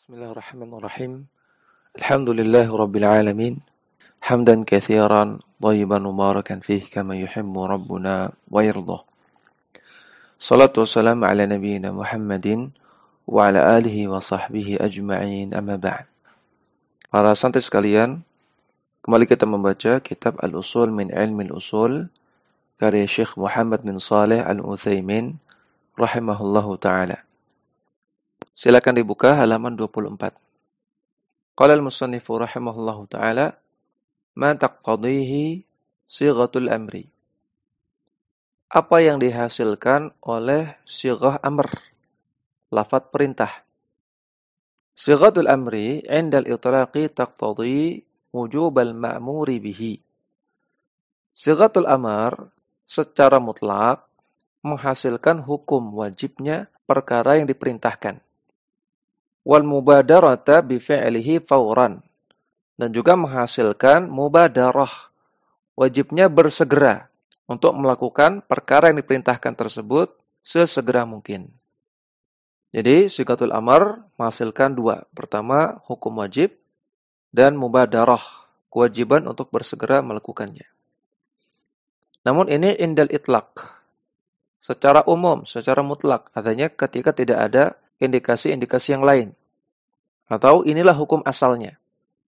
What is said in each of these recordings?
Bismillahirrahmanirrahim. Alhamdulillahi rabbil alamin. Hamdan katsiran thayyiban mubarakan fihi kama yuhibbu rabbuna wa yardah. Salatu wassalamu ala nabiyyina Muhammadin wa ala alihi wa sahbihi ajma'in, amma ba'd. Para santri sekalian, kembali kita membaca kitab Al-Usul min Ilmi Al-Usul karya Syekh Muhammad bin Shalih Al-Utsaimin rahimahullahu taala. Silakan dibuka halaman 24. Qala al-musannifu rahimahullahu ta'ala, ma taqtadihi sighatul amri. Apa yang dihasilkan oleh sighah amr, lafadz perintah. Sighatul amri indal itlaqi taqtadi wujubal ma'muri bihi. Sighatul amr secara mutlak menghasilkan hukum wajibnya perkara yang diperintahkan. Wal mubadarata bi fi'lihi fawran, dan juga menghasilkan mubadarah, wajibnya bersegera untuk melakukan perkara yang diperintahkan tersebut sesegera mungkin. Jadi sighatul amr menghasilkan dua. Pertama, hukum wajib, dan mubadarah, kewajiban untuk bersegera melakukannya. Namun ini indal itlaq, secara umum, secara mutlak, artinya ketika tidak ada indikasi-indikasi yang lain. Atau inilah hukum asalnya.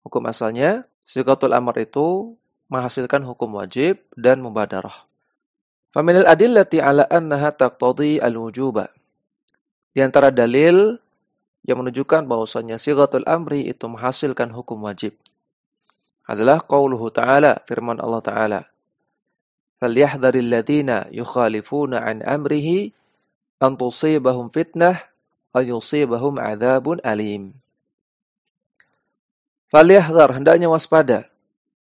Hukum asalnya, sighatul amr itu menghasilkan hukum wajib dan mubadarah. Faminal adillati ala annaha taqtadi al-wujuba. Di antara dalil yang menunjukkan bahwasanya sighatul amri itu menghasilkan hukum wajib adalah qauluhu ta'ala, firman Allah Ta'ala. Falyahdharil ladzina yukhalifuna an amrihi an tusibahum fitnah ayusibahum adzabun alim. Falyahdhar, hendaknya waspada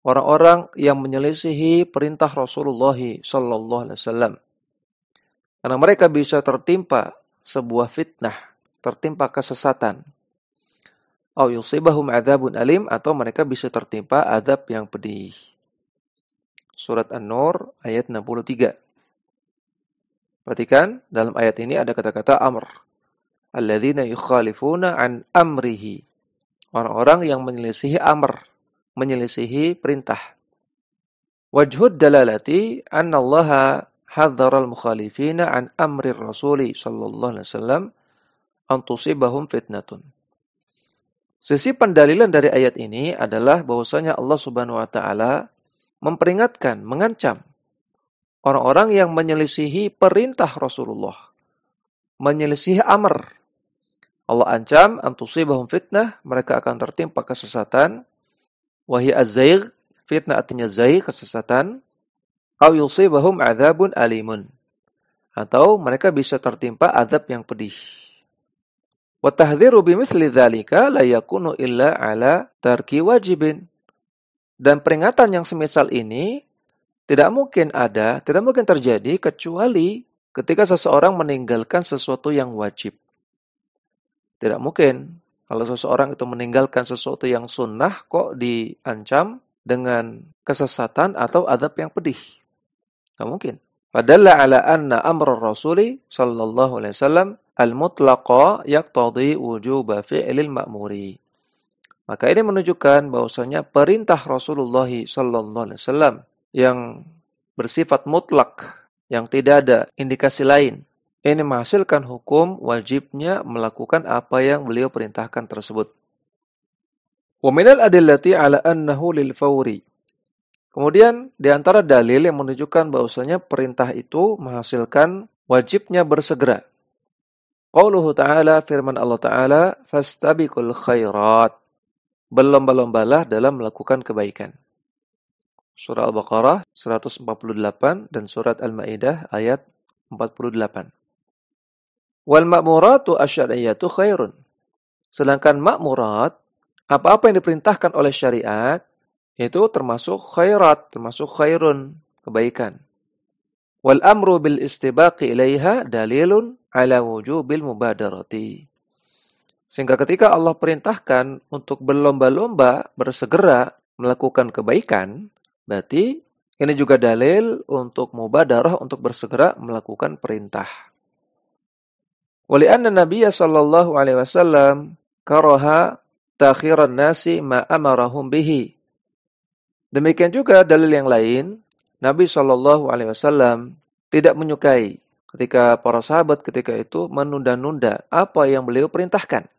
orang-orang yang menyelisihi perintah Rasulullah sallallahu alaihi wasallam. Karena mereka bisa tertimpa sebuah fitnah, tertimpa kesesatan. Au yusibahum adzabun alim, atau mereka bisa tertimpa azab yang pedih. Surat An-Nur ayat 63. Perhatikan, dalam ayat ini ada kata-kata amr. Alladzina yukhalifuna an amrihi. Orang-orang yang menyelisihi amr, menyelisihi perintah. Wajhud dalalati anna Allah hadzara al-mukhalifina an amri Rasuli sallallahu alaihi wasallam an tusibahum fitnatun. Sisi pendalilan dari ayat ini adalah bahwasanya Allah Subhanahu wa taala memperingatkan, mengancam orang-orang yang menyelisihi perintah Rasulullah, menyelisihi amr. Allah ancam antusibahum fitnah, mereka akan tertimpa kesesatan. Wahi az-zaigh, fitnah artinya zaigh, kesesatan. Au yusibahum adzabun alimun, atau mereka bisa tertimpa azab yang pedih. Wa tahdhiru bimithli dzalika la yakunu illa ala tarki wajibin. Dan peringatan yang semisal ini tidak mungkin terjadi kecuali ketika seseorang meninggalkan sesuatu yang wajib. Tidak mungkin kalau seseorang itu meninggalkan sesuatu yang sunnah kok diancam dengan kesesatan atau azab yang pedih. Tidak mungkin. Fadalla ala anna amr Rasuli sallallahu alaihi wasallam al-mutlaqa yaqtadi wujuba fi'lil ma'muri. Maka ini menunjukkan bahwasanya perintah Rasulullah sallallahu alaihi wasallam yang bersifat mutlak, yang tidak ada indikasi lain, ini menghasilkan hukum wajibnya melakukan apa yang beliau perintahkan tersebut. Wa minal adillati ala annahu lil fawri. Kemudian di antara dalil yang menunjukkan bahwasanya perintah itu menghasilkan wajibnya bersegera. Qauluhu ta'ala, firman Allah Ta'ala, fastabiqul khairat. Berlomba-lombalah dalam melakukan kebaikan. Surah Al-Baqarah 148 dan surat Al-Maidah ayat 48. Wal ma'muratu asy'ariyatu khairun. Sedangkan ma'murat, apa-apa yang diperintahkan oleh syariat, itu termasuk khairat, termasuk khairun, kebaikan. Wal amru bil istibaqi ilaiha dalilun ala wujubil mubadarati. Sehingga ketika Allah perintahkan untuk berlomba-lomba, bersegera melakukan kebaikan, berarti ini juga dalil untuk mubadarah, untuk bersegera melakukan perintah. Walianna Nabiya sallallahu alaihi wasallam karaha ta'khiran nasi ma amarahum bihi. Demikian juga dalil yang lain, Nabi Shallallahu Alaihi Wasallam tidak menyukai ketika para sahabat ketika itu menunda-nunda apa yang beliau perintahkan.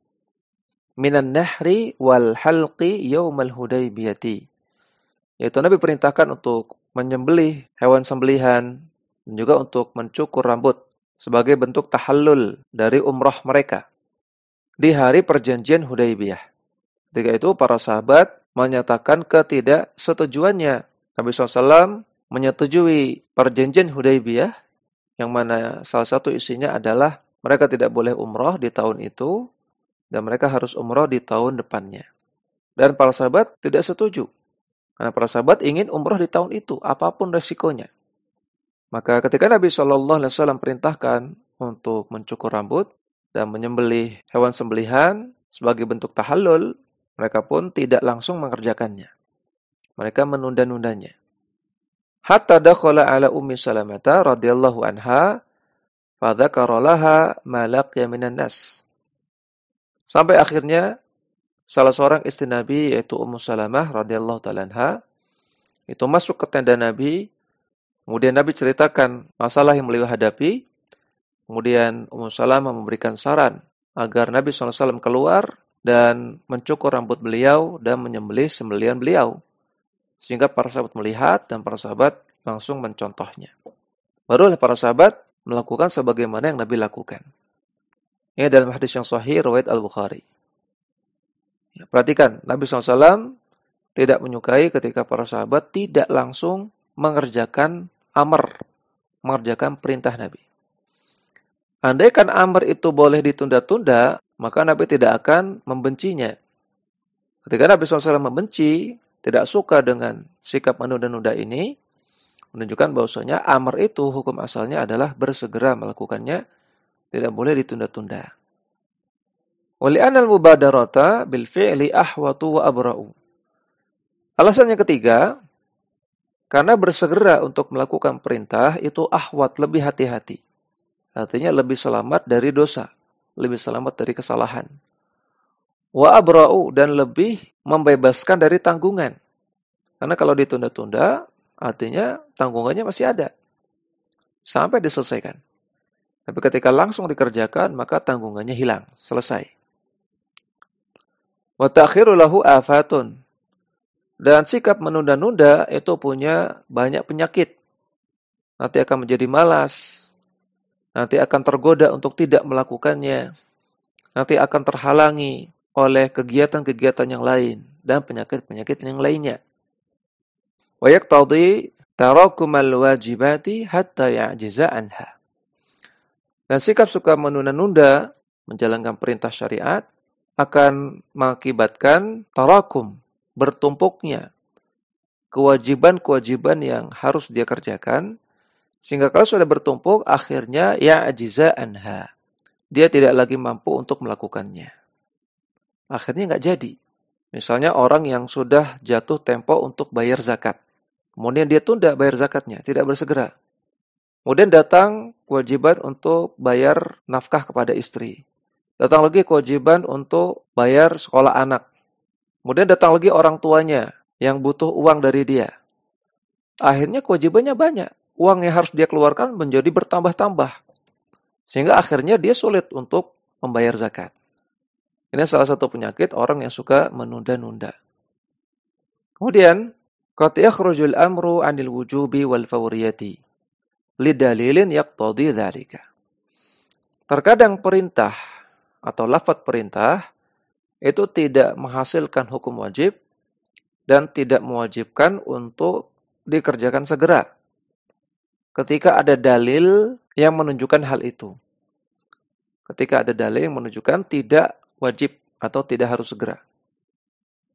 Minan nahri wal halqi yaumal hudaybiyati. Yaitu Nabi perintahkan untuk menyembelih hewan sembelihan dan juga untuk mencukur rambut sebagai bentuk tahallul dari umrah mereka di hari perjanjian Hudaybiyah. Ketika itu para sahabat menyatakan ketidaksetujuannya. Nabi SAW menyetujui perjanjian Hudaybiyah yang mana salah satu isinya adalah mereka tidak boleh umrah di tahun itu dan mereka harus umrah di tahun depannya. Dan para sahabat tidak setuju. Karena para sahabat ingin umrah di tahun itu, apapun resikonya. Maka ketika Nabi SAW perintahkan untuk mencukur rambut dan menyembelih hewan sembelihan sebagai bentuk tahallul, mereka pun tidak langsung mengerjakannya. Mereka menunda-nundanya. Hatta dakhala ala Ummi Salamata radhiyallahu anha fadzakara laha ma laqiya minan nas. Sampai akhirnya salah seorang istri Nabi yaitu Ummu Salamah radhiyallahu taala anha itu masuk ke tenda Nabi. Kemudian Nabi ceritakan masalah yang beliau hadapi. Kemudian Ummu Salamah memberikan saran agar Nabi SAW keluar dan mencukur rambut beliau dan menyembelih sembelihan beliau. Sehingga para sahabat melihat dan para sahabat langsung mencontohnya. Barulah para sahabat melakukan sebagaimana yang Nabi lakukan. Ini dalam hadis yang sahih riwayat Al-Bukhari. Ya, perhatikan, Nabi SAW tidak menyukai ketika para sahabat tidak langsung mengerjakan amr, mengerjakan perintah Nabi. Andaikan amr itu boleh ditunda-tunda, maka Nabi tidak akan membencinya. Ketika Nabi SAW membenci, tidak suka dengan sikap menunda-nunda ini, menunjukkan bahwasanya amr itu hukum asalnya adalah bersegera melakukannya, tidak boleh ditunda-tunda. Wali'anal mubadarata bil fi'li ahwatu wa abra'u. Alasan yang ketiga, karena bersegera untuk melakukan perintah itu ahwat, lebih hati-hati. Artinya lebih selamat dari dosa, lebih selamat dari kesalahan. Wa abra'u, dan lebih membebaskan dari tanggungan. Karena kalau ditunda-tunda, artinya tanggungannya masih ada sampai diselesaikan. Tapi ketika langsung dikerjakan, maka tanggungannya hilang, selesai. Wa ta'khiru lahu afatun. Dan sikap menunda-nunda itu punya banyak penyakit. Nanti akan menjadi malas. Nanti akan tergoda untuk tidak melakukannya. Nanti akan terhalangi oleh kegiatan-kegiatan yang lain dan penyakit-penyakit yang lainnya. Wa yaqtadi tarakumal wajibati hatta ya'jiza anha. Dan sikap suka menunda-nunda menjalankan perintah syariat akan mengakibatkan tarakum, bertumpuknya kewajiban-kewajiban yang harus dia kerjakan, sehingga kalau sudah bertumpuk, akhirnya ya'jiza anha. Dia tidak lagi mampu untuk melakukannya. Akhirnya nggak jadi. Misalnya orang yang sudah jatuh tempo untuk bayar zakat. Kemudian dia tunda bayar zakatnya, tidak bersegera. Kemudian datang kewajiban untuk bayar nafkah kepada istri. Datang lagi kewajiban untuk bayar sekolah anak. Kemudian datang lagi orang tuanya yang butuh uang dari dia. Akhirnya kewajibannya banyak. Uang yang harus dia keluarkan menjadi bertambah-tambah. Sehingga akhirnya dia sulit untuk membayar zakat. Ini salah satu penyakit orang yang suka menunda-nunda. Kemudian, qad yakhrujul amru 'anil wujubi wal fawriyati lidalilin yaqtadi dzalika. Terkadang perintah atau lafaz perintah itu tidak menghasilkan hukum wajib dan tidak mewajibkan untuk dikerjakan segera. Ketika ada dalil yang menunjukkan hal itu. Ketika ada dalil yang menunjukkan tidak wajib atau tidak harus segera.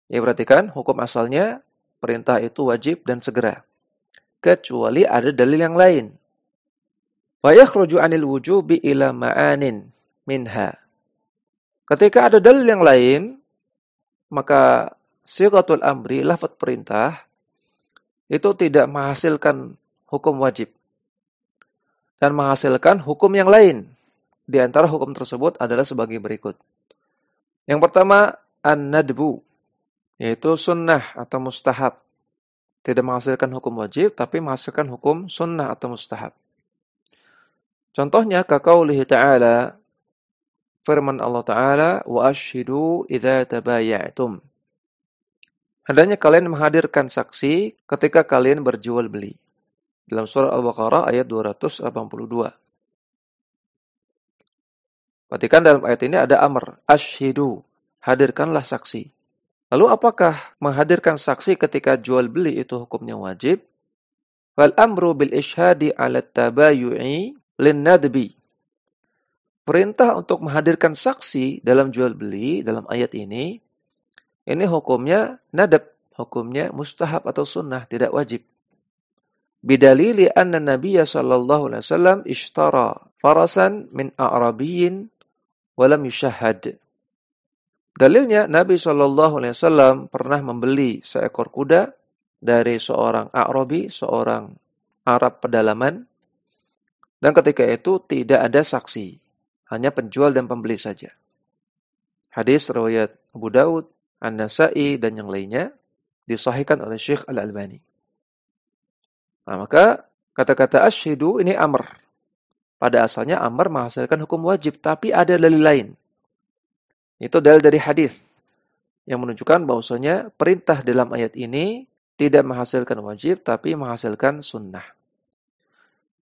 Ya, perhatikan hukum asalnya perintah itu wajib dan segera. Kecuali ada dalil yang lain. Wa yakhruju 'anil wujubi ila ma'anin minha. Ketika ada dalil yang lain, maka sighatul amri, lafaz perintah, itu tidak menghasilkan hukum wajib. Dan menghasilkan hukum yang lain. Di antara hukum tersebut adalah sebagai berikut. Yang pertama, an-nadbu, yaitu sunnah atau mustahab. Tidak menghasilkan hukum wajib, tapi menghasilkan hukum sunnah atau mustahab. Contohnya, kaqaulihi ta'ala, firman Allah Ta'ala, wa ashhidu idza tabaya'tum. Hendaknya kalian menghadirkan saksi ketika kalian berjual beli. Dalam surah Al-Baqarah ayat 282. Perhatikan dalam ayat ini ada amr, ashhidu, hadirkanlah saksi. Lalu apakah menghadirkan saksi ketika jual beli itu hukumnya wajib? Wal amru bil ishhadi 'ala tabayu'i lin nadbi. Perintah untuk menghadirkan saksi dalam jual beli dalam ayat ini hukumnya nadab, hukumnya mustahab atau sunnah, tidak wajib. Bidalili anna Nabiya sallallahu alaihi wasallam ishtara farasan min a'rabiyyin wa lam yushahhad. Dalilnya Nabi sallallahu alaihi wasallam pernah membeli seekor kuda dari seorang A'rabi, seorang Arab pedalaman, dan ketika itu tidak ada saksi, hanya penjual dan pembeli saja. Hadis riwayat Abu Daud, An-Nasa'i dan yang lainnya disahihkan oleh Syekh Al-Albani. Nah, maka kata-kata asyhidu ini amr. Pada asalnya amr menghasilkan hukum wajib, tapi ada dalil lain. Itu dalil dari hadis yang menunjukkan bahwasanya perintah dalam ayat ini tidak menghasilkan wajib, tapi menghasilkan sunnah.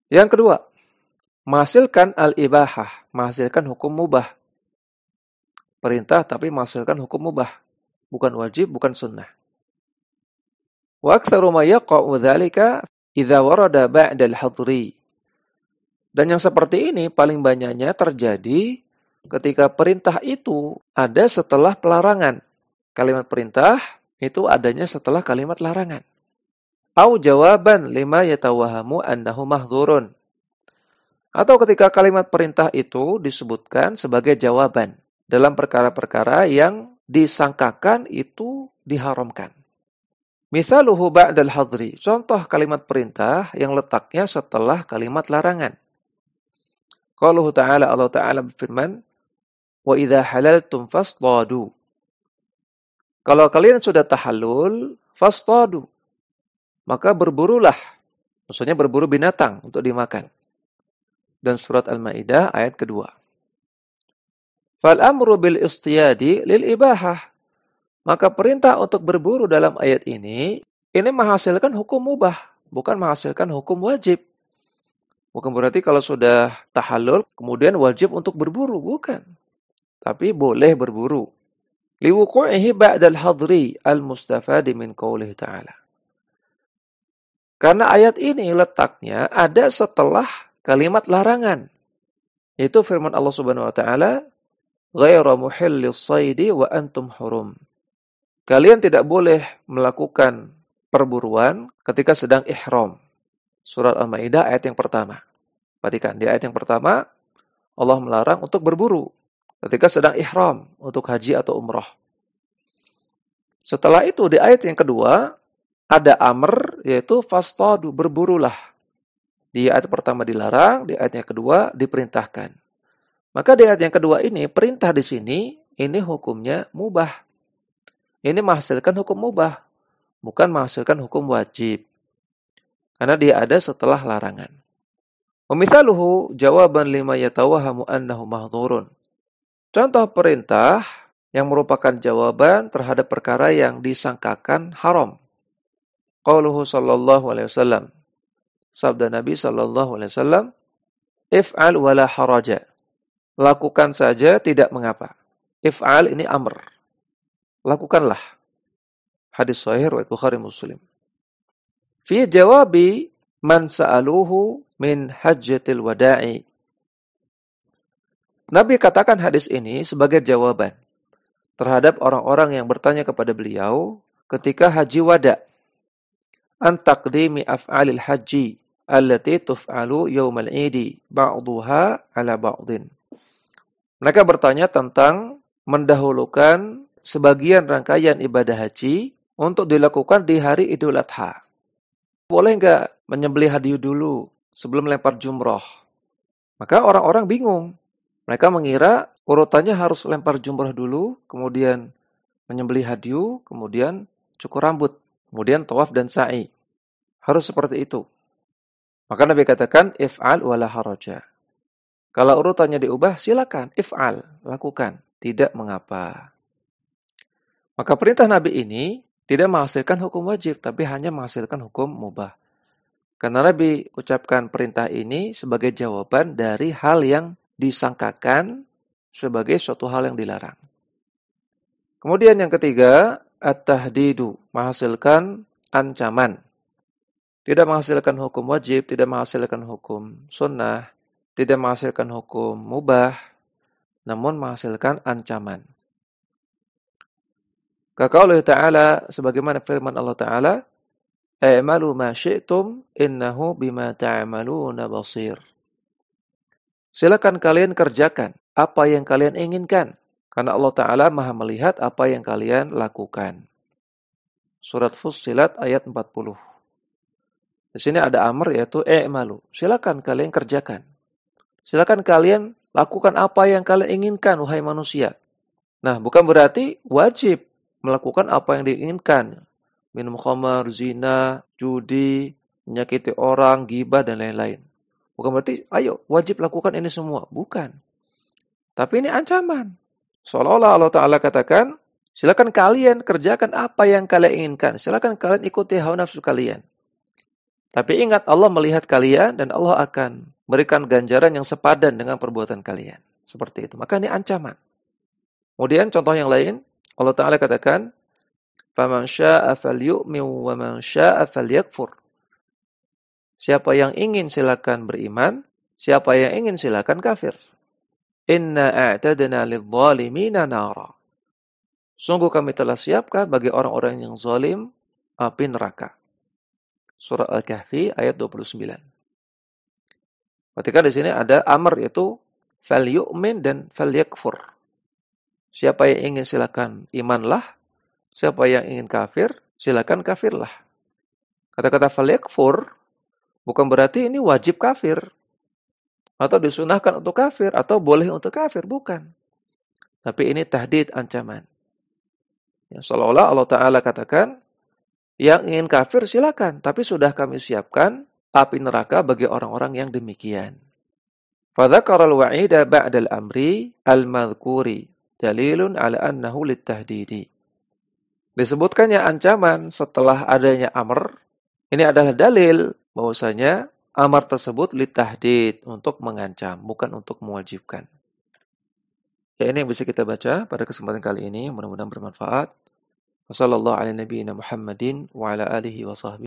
Yang kedua, menghasilkan al-ibahah, menghasilkan hukum mubah. Perintah tapi menghasilkan hukum mubah, bukan wajib, bukan sunnah. Wa aktsaru ma yaqa'u dzalika idza warada ba'da al-hadri. Dan yang seperti ini paling banyaknya terjadi ketika perintah itu ada setelah pelarangan. Kalimat perintah itu adanya setelah kalimat larangan. Au jawaban lima yatawahamu annahu mahdzurun. Atau ketika kalimat perintah itu disebutkan sebagai jawaban dalam perkara-perkara yang disangkakan itu diharamkan. Misaluhu ba'dal hadri. Contoh kalimat perintah yang letaknya setelah kalimat larangan. Qauluhu ta'ala, Allah Ta'ala berfirman, wa idza halaltum fastadu. Kalau kalian sudah tahallul, fastadu, maka berburulah. Maksudnya berburu binatang untuk dimakan. Dan surat Al-Maidah ayat kedua. Fal amru bil istiyadi lil ibahah. Maka perintah untuk berburu dalam ayat ini menghasilkan hukum mubah, bukan menghasilkan hukum wajib. Bukan berarti kalau sudah tahallul kemudian wajib untuk berburu, bukan. Tapi boleh berburu. Liwuqu'ihi ba'dal hadri al-mustafadi min qawlihi ta'ala. Karena ayat ini letaknya ada setelah kalimat larangan. Yaitu firman Allah Subhanahu wa taala, "Ghairu muhillis shaidi wa antum hurum." Kalian tidak boleh melakukan perburuan ketika sedang ihram. Surat Al-Maidah ayat yang pertama. Perhatikan, di ayat yang pertama Allah melarang untuk berburu ketika sedang ihram untuk haji atau umrah. Setelah itu di ayat yang kedua ada amr, yaitu fastadu, berburulah. Di ayat pertama dilarang, di ayat yang kedua diperintahkan. Maka di ayat yang kedua ini perintah di sini ini hukumnya mubah. Ini menghasilkan hukum mubah, bukan menghasilkan hukum wajib. Karena dia ada setelah larangan. Wamithaluhu jawaban lima yatawahamu annahu mahdzurun. Contoh perintah yang merupakan jawaban terhadap perkara yang disangkakan haram. Qauluhu sallallahu alaihi wasallam. Sabda Nabi sallallahu alaihi wasallam, "If'al wala haraja." Lakukan saja tidak mengapa. If'al ini amr. Lakukanlah. Hadis sahih riwayat Bukhari Muslim. Fi jawabi man sa'aluhu min hajjatil wada'i. Nabi katakan hadis ini sebagai jawaban terhadap orang-orang yang bertanya kepada beliau ketika haji wada. An taqdimi af'alil haji allati tuf'alu yaumal idi ba'duha ala ba'din. Mereka bertanya tentang mendahulukan sebagian rangkaian ibadah haji untuk dilakukan di hari Idul Adha. Boleh enggak menyembelih hadiyu dulu sebelum lempar jumrah? Maka orang-orang bingung. Mereka mengira urutannya harus lempar jumrah dulu, kemudian menyembelih hadyu, kemudian cukur rambut, kemudian tawaf dan sa'i. Harus seperti itu. Maka Nabi katakan, if'al wala haraja. Kalau urutannya diubah, silakan, if'al, lakukan. Tidak mengapa. Maka perintah Nabi ini tidak menghasilkan hukum wajib, tapi hanya menghasilkan hukum mubah. Karena Nabi ucapkan perintah ini sebagai jawaban dari hal yang disangkakan sebagai suatu hal yang dilarang. Kemudian yang ketiga, at-tahdidu, menghasilkan ancaman. Tidak menghasilkan hukum wajib, tidak menghasilkan hukum sunnah, tidak menghasilkan hukum mubah, namun menghasilkan ancaman. Kaqauluhu ta'ala, sebagaimana firman Allah Ta'ala, "I'malu ma syi'tum, innahu bima ta'maluna basir." Silakan kalian kerjakan apa yang kalian inginkan, karena Allah Ta'ala maha melihat apa yang kalian lakukan. Surat Fussilat ayat 40. Di sini ada amr yaitu i'malu. Silakan kalian kerjakan. Silakan kalian lakukan apa yang kalian inginkan, wahai manusia. Nah, bukan berarti wajib melakukan apa yang diinginkan. Minum khamar, zina, judi, menyakiti orang, ghibah, dan lain-lain. Bukan berarti, ayo, wajib lakukan ini semua. Bukan. Tapi ini ancaman. Seolah-olah Allah Ta'ala katakan, silakan kalian kerjakan apa yang kalian inginkan. Silakan kalian ikuti hawa nafsu kalian. Tapi ingat, Allah melihat kalian dan Allah akan berikan ganjaran yang sepadan dengan perbuatan kalian. Seperti itu. Maka ini ancaman. Kemudian contoh yang lain, Allah Ta'ala katakan, "Faman syaa'a falyu'min wa man syaa'a falyakfur." Siapa yang ingin silakan beriman, siapa yang ingin silakan kafir. Inna a'tadna lidh-dhalimina nara. Sungguh kami telah siapkan bagi orang-orang yang zalim api neraka. Surah Al-Kahfi ayat 29. Ketika di sini ada amr yaitu falyu'min dan falyakfur. Siapa yang ingin silakan imanlah, siapa yang ingin kafir, silakan kafirlah. Kata-kata falyakfur bukan berarti ini wajib kafir atau disunahkan untuk kafir atau boleh untuk kafir, bukan. Tapi ini tahdid, ancaman. Ya, seolah-olah Allah Ta'ala katakan, yang ingin kafir silakan, tapi sudah kami siapkan api neraka bagi orang-orang yang demikian. Fadzakara al-wa'ida ba'dal amri al-madhkuri dalilun ala annahu lit-tahdidi. Disebutkannya ancaman setelah adanya amr, ini adalah dalil bahwasanya amar tersebut lit-tahdid, untuk mengancam, bukan untuk mewajibkan. Ya, ini yang bisa kita baca pada kesempatan kali ini, mudah-mudahan bermanfaat. Wassallallahu ala nabiyyina Muhammadin wa ala alihi wa sahbihi